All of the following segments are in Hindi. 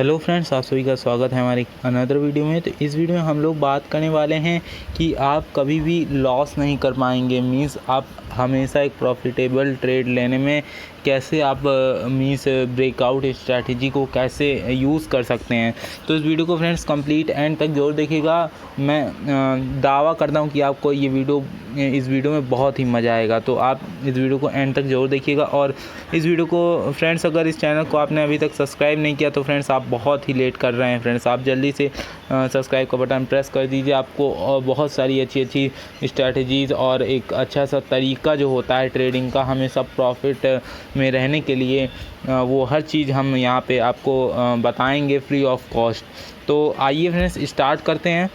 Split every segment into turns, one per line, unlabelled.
हेलो फ्रेंड्स, आप सभी का स्वागत है हमारे अनदर वीडियो में। तो इस वीडियो में हम लोग बात करने वाले हैं कि आप कभी भी लॉस नहीं कर पाएंगे। मीन्स आप हमेशा एक प्रॉफिटेबल ट्रेड लेने में कैसे आप मीन्स ब्रेकआउट स्ट्रैटेजी को कैसे यूज़ कर सकते हैं। तो इस वीडियो को फ्रेंड्स कंप्लीट एंड तक जरूर देखिएगा। मैं दावा करता हूं कि आपको इस वीडियो में बहुत ही मज़ा आएगा। तो आप इस वीडियो को एंड तक जरूर देखिएगा। और इस वीडियो को फ्रेंड्स, अगर इस चैनल को आपने अभी तक सब्सक्राइब नहीं किया तो फ्रेंड्स आप बहुत ही लेट कर रहे हैं। फ्रेंड्स आप जल्दी से सब्सक्राइब का बटन प्रेस कर दीजिए। आपको बहुत सारी अच्छी स्ट्रैटेजीज़ और एक अच्छा सा तरीका जो होता है ट्रेडिंग का, हमेशा प्रॉफिट में रहने के लिए, वो हर चीज़ हम यहाँ पे आपको बताएंगे फ्री ऑफ कॉस्ट। तो आइए फ्रेंड्स स्टार्ट करते हैं।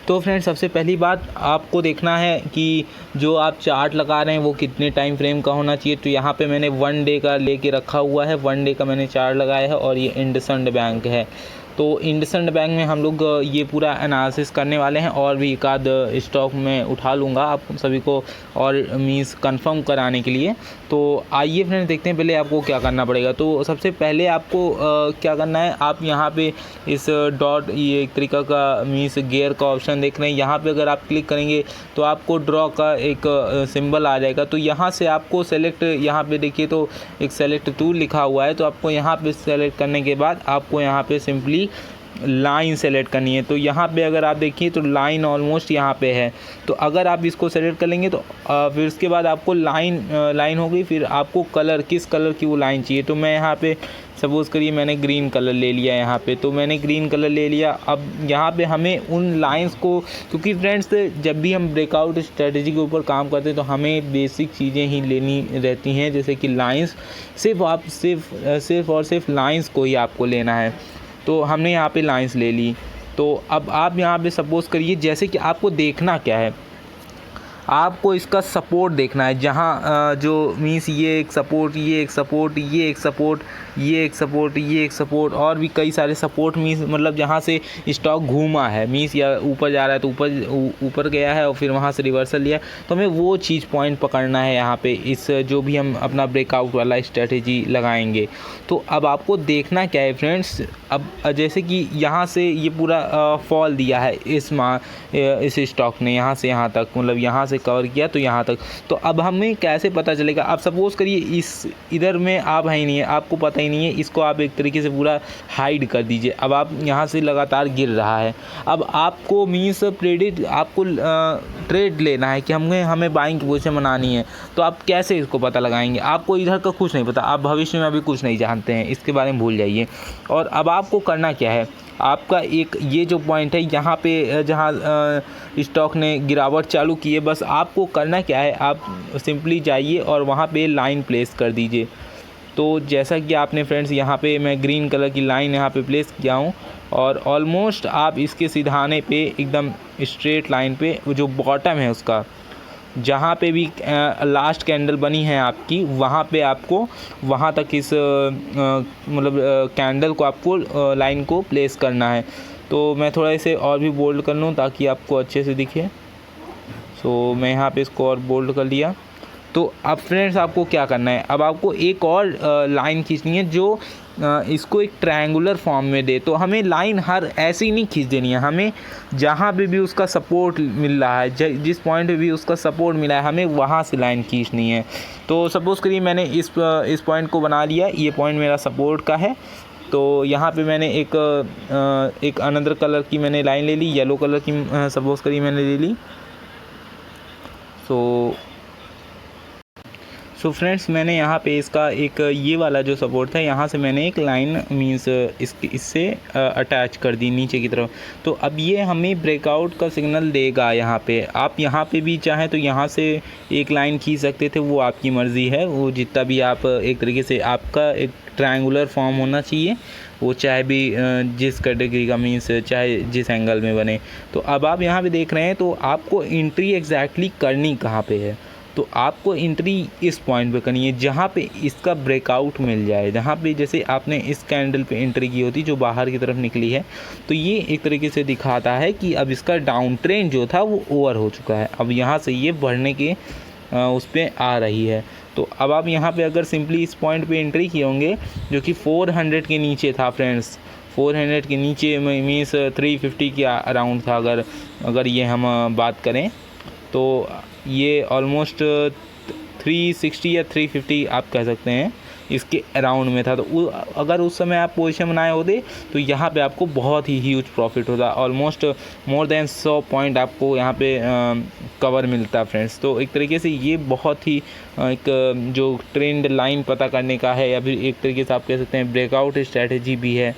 तो फ्रेंड्स सबसे पहली बात आपको देखना है कि जो आप चार्ट लगा रहे हैं वो कितने टाइम फ्रेम का होना चाहिए। तो यहाँ पे मैंने 1 डे का लेके रखा हुआ है, 1 डे का मैंने चार्ट लगाया है और ये इंडसइंड बैंक है। तो इंडसइंड बैंक में हम लोग ये पूरा एनालिसिस करने वाले हैं और भी एक आध स्टॉक में उठा लूँगा आप सभी को और मीन्स कंफर्म कराने के लिए। तो आइए फ्रेंड्स देखते हैं पहले आपको क्या करना पड़ेगा। तो सबसे पहले आपको क्या करना है, आप यहाँ पे इस डॉट, ये एक तरीका का मीन्स गियर का ऑप्शन देख रहे हैं, यहाँ पे अगर आप क्लिक करेंगे तो आपको ड्रॉ का एक सिंबल आ जाएगा। तो यहाँ से आपको सेलेक्ट, यहाँ पे देखिए तो एक सेलेक्ट टूल लिखा हुआ है। तो आपको यहाँ पे सेलेक्ट करने के बाद आपको यहाँ पे सिंपली लाइन सेलेक्ट करनी है। तो यहाँ पे अगर आप देखिए तो लाइन ऑलमोस्ट यहाँ पे है। तो अगर आप इसको सेलेक्ट कर लेंगे तो फिर उसके बाद आपको लाइन हो गई। फिर आपको कलर, किस कलर की वो लाइन चाहिए। तो मैं यहाँ पे सपोज़ करिए मैंने ग्रीन कलर ले लिया यहाँ पे। तो मैंने ग्रीन कलर ले लिया। अब यहाँ पे हमें उन लाइंस को, क्योंकि फ्रेंड्स जब भी हम ब्रेकआउट स्ट्रेटजी के ऊपर काम करते हैं तो हमें बेसिक चीज़ें ही लेनी रहती हैं, जैसे कि लाइंस। सिर्फ और सिर्फ लाइंस को ही आपको लेना है। तो हमने यहाँ पे लाइंस ले ली। तो अब आप यहाँ पे सपोज़ करिए, जैसे कि आपको देखना क्या है, आपको इसका सपोर्ट देखना है। जहाँ जो मीन्स ये एक सपोर्ट, ये एक सपोर्ट, ये एक सपोर्ट, ये एक सपोर्ट, ये एक सपोर्ट, और भी कई सारे सपोर्ट, मीन्स मतलब जहाँ से स्टॉक घूमा है, मीन्स या ऊपर जा रहा है तो ऊपर गया है और फिर वहाँ से रिवर्सल लिया। तो हमें वो चीज़ पॉइंट पकड़ना है यहाँ पे, इस जो भी हम अपना ब्रेकआउट वाला स्ट्रेटेजी लगाएंगे। तो अब आपको देखना क्या है फ्रेंड्स, अब जैसे कि यहाँ से ये पूरा फॉल दिया है इस स्टॉक ने, यहाँ से यहाँ तक, मतलब यहाँ से कवर किया तो यहाँ तक। तो अब हमें कैसे पता चलेगा। आप सपोज़ करिए इधर में आप है ही नहीं है, आपको पता ही नहीं है, इसको आप एक तरीके से पूरा हाइड कर दीजिए। अब आप यहाँ से लगातार गिर रहा है। अब आपको मीन्स आपको ट्रेड लेना है कि हमें बाइंग की पोजीशन बनानी है। तो आप कैसे इसको पता लगाएंगे। आपको इधर का कुछ नहीं पता, आप भविष्य में अभी कुछ नहीं जानते हैं, इसके बारे में भूल जाइए। और अब आपको करना क्या है, आपका एक ये जो पॉइंट है यहाँ पे जहाँ स्टॉक ने गिरावट चालू की है, बस आपको करना क्या है, आप सिंपली जाइए और वहाँ पे लाइन प्लेस कर दीजिए। तो जैसा कि आपने फ्रेंड्स, यहाँ पे मैं ग्रीन कलर की लाइन यहाँ पे प्लेस किया हूँ और ऑलमोस्ट आप इसके सिधाने पे एकदम स्ट्रेट लाइन पे जो बॉटम है उसका, जहाँ पे भी लास्ट कैंडल बनी है आपकी, वहाँ पे आपको वहाँ तक इस मतलब कैंडल को आपको लाइन को प्लेस करना है। तो मैं थोड़ा इसे और भी बोल्ड कर लूँ ताकि आपको अच्छे से दिखे। सो मैं यहाँ पे इसको और बोल्ड कर लिया। तो अब फ्रेंड्स आपको क्या करना है, अब आपको एक और लाइन खींचनी है जो इसको एक ट्रायंगुलर फॉर्म में दे। तो हमें लाइन हर ऐसे ही नहीं खींच देनी है, हमें जहाँ पे भी उसका सपोर्ट मिल रहा है, जिस पॉइंट पे भी उसका सपोर्ट मिला है, हमें वहाँ से लाइन खींचनी है। तो सपोज़ करिए मैंने इस पॉइंट को बना लिया, ये पॉइंट मेरा सपोर्ट का है। तो यहाँ पे मैंने एक अनदर कलर की मैंने लाइन ले ली, येलो कलर की सपोज़ करिए मैंने ले ली। सो फ्रेंड्स मैंने यहाँ पे इसका एक ये वाला जो सपोर्ट था, यहाँ से मैंने एक लाइन मीन्स इससे अटैच कर दी नीचे की तरफ। तो अब ये हमें ब्रेकआउट का सिग्नल देगा। यहाँ पे आप यहाँ पे भी चाहें तो यहाँ से एक लाइन खींच सकते थे, वो आपकी मर्ज़ी है। वो जितना भी आप एक तरीके से, आपका एक ट्रायंगुलर फॉर्म होना चाहिए, वो चाहे भी जिस कैटेगरी का मीन्स चाहे जिस एंगल में बने। तो अब आप यहाँ पे देख रहे हैं, तो आपको एंट्री एग्जैक्टली करनी कहाँ पे है। तो आपको एंट्री इस पॉइंट पे करनी है जहाँ पे इसका ब्रेकआउट मिल जाए, जहाँ पे जैसे आपने इस कैंडल पे एंट्री की होती जो बाहर की तरफ निकली है। तो ये एक तरीके से दिखाता है कि अब इसका डाउन ट्रेंड जो था वो ओवर हो चुका है, अब यहाँ से ये बढ़ने के उस पर आ रही है। तो अब आप यहाँ पे अगर सिंपली इस पॉइंट पे एंट्री किए होंगे जो कि 400 के नीचे था फ्रेंड्स, 400 के नीचे मीन्स 350 के अराउंड था। अगर ये हम बात करें तो ये ऑलमोस्ट 360 या 350 आप कह सकते हैं इसके अराउंड में था। तो अगर उस समय आप पोजीशन बनाए होते तो यहाँ पे आपको बहुत ही ह्यूज प्रॉफिट होता, ऑलमोस्ट मोर देन 100 पॉइंट आपको यहाँ पे कवर मिलता फ्रेंड्स। तो एक तरीके से ये बहुत ही एक जो ट्रेंड लाइन पता करने का है, या फिर एक तरीके से आप कह सकते हैं ब्रेकआउट स्ट्रैटेजी भी है।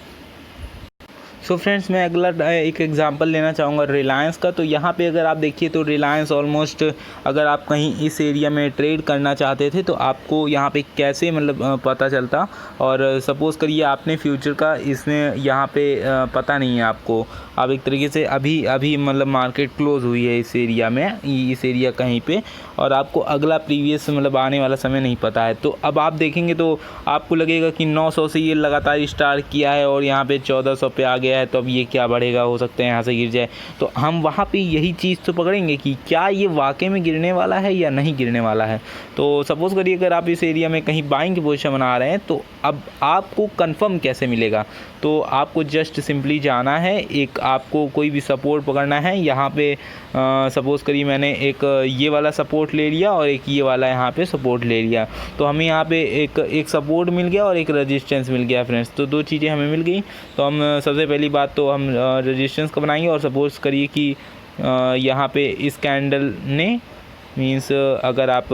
सो फ्रेंड्स, मैं अगला एक एग्जांपल लेना चाहूँगा रिलायंस का। तो यहाँ पे अगर आप देखिए तो रिलायंस ऑलमोस्ट, अगर आप कहीं इस एरिया में ट्रेड करना चाहते थे तो आपको यहाँ पे कैसे मतलब पता चलता, और सपोज़ करिए आपने फ्यूचर का इसमें यहाँ पे पता नहीं है आपको, अब एक तरीके से अभी मतलब मार्केट क्लोज हुई है इस एरिया में, इस एरिया कहीं पे, और आपको अगला प्रीवियस मतलब आने वाला समय नहीं पता है। तो अब आप देखेंगे तो आपको लगेगा कि 900 से ये लगातार स्टार्ट किया है और यहाँ पे 1400 पे आ गया है, तो अब ये क्या बढ़ेगा, हो सकता है यहाँ से गिर जाए। तो हम वहाँ पे यही चीज़ तो पकड़ेंगे कि क्या ये वाकई में गिरने वाला है या नहीं गिरने वाला है। तो सपोज़ करिए अगर आप इस एरिया में कहीं बाइंग की पोजीशन बना रहे हैं तो अब आपको कंफर्म कैसे मिलेगा। तो आपको जस्ट सिंपली जाना है, एक आपको कोई भी सपोर्ट पकड़ना है। यहाँ पे सपोज़ करिए मैंने एक ये वाला सपोर्ट ले लिया और एक ये वाला यहाँ पे सपोर्ट ले लिया, तो हमें यहाँ पे एक सपोर्ट मिल गया और एक रेजिस्टेंस मिल गया फ्रेंड्स। तो दो चीज़ें हमें मिल गई। तो हम सबसे पहली बात तो हम रेजिस्टेंस का बनाएंगे, और सपोज़ करिए कि यहाँ पे इस कैंडल ने मीन्स अगर आप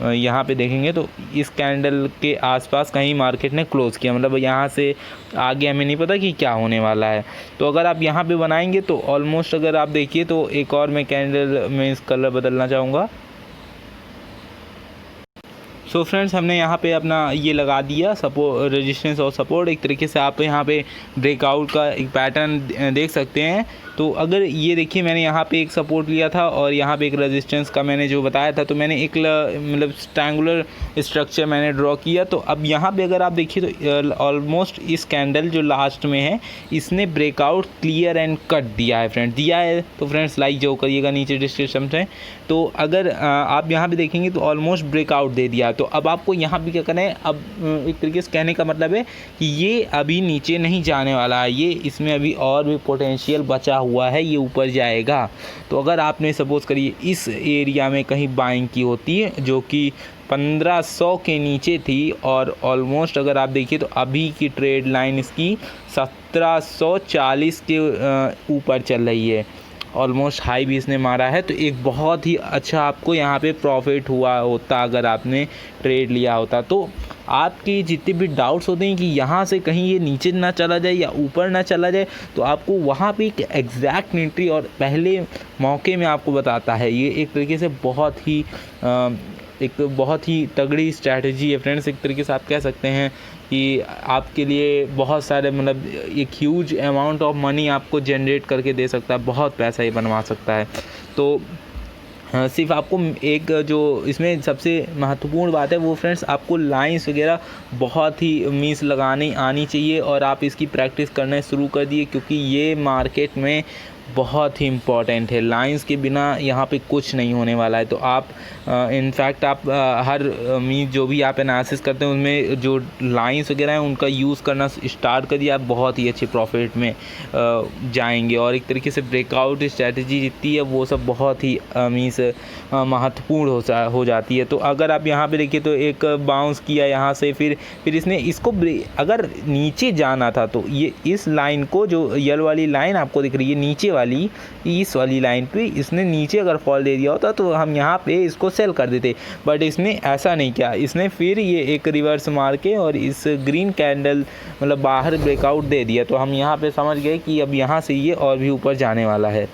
यहाँ पे देखेंगे तो इस कैंडल के आसपास कहीं मार्केट ने क्लोज़ किया, मतलब यहाँ से आगे हमें नहीं पता कि क्या होने वाला है। तो अगर आप यहाँ पे बनाएंगे तो ऑलमोस्ट अगर आप देखिए तो एक और मैं कैंडल में इस कलर बदलना चाहूँगा। सो फ्रेंड्स, हमने यहाँ पे अपना ये लगा दिया सपोर्ट, रेजिस्टेंस और सपोर्ट। एक तरीके से आप यहाँ पे ब्रेकआउट का एक पैटर्न देख सकते हैं। तो अगर ये देखिए मैंने यहाँ पे एक सपोर्ट लिया था और यहाँ पे एक रेजिस्टेंस का मैंने जो बताया था, तो मैंने एक मतलब स्ट्रैंगुलर स्ट्रक्चर मैंने ड्रॉ किया। तो अब यहाँ पे अगर आप देखिए तो ऑलमोस्ट इस कैंडल जो लास्ट में है इसने ब्रेकआउट क्लियर एंड कट दिया है फ्रेंड्स, दिया है। तो फ्रेंड्स लाइक जो करिएगा नीचे डिस्क्रिप्शन में। तो अगर आप यहाँ पे देखेंगे तो ऑलमोस्ट ब्रेकआउट दे दिया। तो अब आपको यहाँ भी क्या करना है, अब एक तरीके से कहने का मतलब है कि ये अभी नीचे नहीं जाने वाला है, ये इसमें अभी और भी पोटेंशियल बचा हुआ है, ये ऊपर जाएगा। तो अगर आपने सपोज़ करिए इस एरिया में कहीं बाइंग की होती है जो कि 1500 के नीचे थी, और ऑलमोस्ट अगर आप देखिए तो अभी की ट्रेड लाइन इसकी 1740 के ऊपर चल रही है, ऑलमोस्ट हाई भी इसने मारा है। तो एक बहुत ही अच्छा आपको यहाँ पे प्रॉफिट हुआ होता अगर आपने ट्रेड लिया होता। तो आपके जितने भी डाउट्स होते हैं कि यहाँ से कहीं ये नीचे ना चला जाए या ऊपर ना चला जाए, तो आपको वहाँ पे एक एग्जैक्ट एंट्री और पहले मौके में आपको बताता है। ये एक तरीके से बहुत ही तगड़ी स्ट्रैटेजी है फ्रेंड्स। एक तरीके से आप कह सकते हैं कि आपके लिए बहुत सारे मतलब एक ह्यूज अमाउंट ऑफ मनी आपको जनरेट करके दे सकता है, बहुत पैसा ये बनवा सकता है। तो सिर्फ आपको एक जो इसमें सबसे महत्वपूर्ण बात है वो फ्रेंड्स, आपको लाइंस वगैरह बहुत ही मीन्स लगानी आनी चाहिए, और आप इसकी प्रैक्टिस करना शुरू कर दिए, क्योंकि ये मार्केट में बहुत ही इम्पॉर्टेंट है। लाइंस के बिना यहाँ पे कुछ नहीं होने वाला है। तो आप इनफैक्ट आप हर मीन्स जो भी आप एनालिसिस करते हैं उनमें जो लाइंस वगैरह हैं उनका यूज़ करना स्टार्ट कर दिया, आप बहुत ही अच्छे प्रॉफिट में जाएंगे। और एक तरीके से ब्रेकआउट स्ट्रैटेजी जितनी है वो सब बहुत ही मीन्स महत्वपूर्ण हो जाती है। तो अगर आप यहाँ पे देखिए तो एक बाउंस किया यहाँ से, फिर इसने इसको अगर नीचे जाना था तो ये इस लाइन को, जो येलो वाली लाइन आपको दिख रही है नीचे वाली, इस वाली लाइन पे इसने नीचे अगर फॉल दे दिया होता तो हम यहाँ पे इसको सेल कर देते, बट इसने ऐसा नहीं किया। इसने फिर ये एक रिवर्स मार के और इस ग्रीन कैंडल मतलब बाहर ब्रेकआउट दे दिया। तो हम यहाँ पे समझ गए कि अब यहाँ से ये और भी ऊपर जाने वाला है।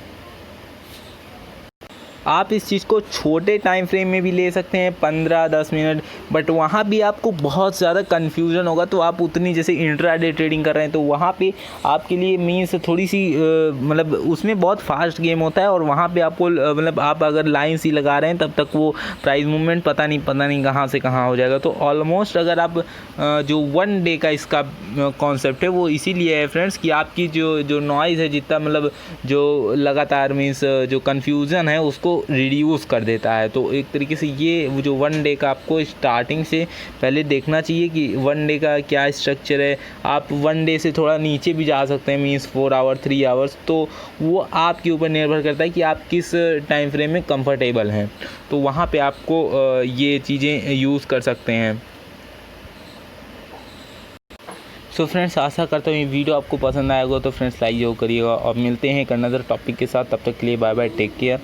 आप इस चीज़ को छोटे टाइम फ्रेम में भी ले सकते हैं, 15-10 मिनट, बट वहाँ भी आपको बहुत ज़्यादा कन्फ्यूज़न होगा। तो आप उतनी, जैसे इंट्राडे ट्रेडिंग कर रहे हैं तो वहाँ पे आपके लिए मीन्स थोड़ी सी मतलब उसमें बहुत फास्ट गेम होता है, और वहाँ पे आपको मतलब आप अगर लाइन सी लगा रहे हैं तब तक वो प्राइस मूवमेंट पता नहीं कहाँ से कहाँ हो जाएगा। तो ऑलमोस्ट अगर आप जो 1 डे का इसका कॉन्सेप्ट है वो इसीलिए है फ्रेंड्स कि आपकी जो नॉइज़ है, जितना मतलब जो लगातार मीन्स जो कन्फ्यूज़न है उसको रिड्यूस कर देता है। तो एक तरीके से ये वो जो 1 डे का आपको स्टार्टिंग से पहले देखना चाहिए कि 1 डे का क्या स्ट्रक्चर है। आप 1 डे से थोड़ा नीचे भी जा सकते हैं, मीन्स 4 आवर 3 आवर्स, तो वो आपके ऊपर निर्भर करता है कि आप किस टाइम फ्रेम में कंफर्टेबल हैं। तो वहाँ पे आपको ये चीज़ें यूज़ कर सकते हैं। सो फ्रेंड्स, आशा करता हूँ ये वीडियो आपको पसंद आएगा। तो फ्रेंड्स लाइक जरूर करिएगा, और मिलते हैं एक अनदर टॉपिक के साथ। तब तक के लिए बाय बाय, टेक केयर।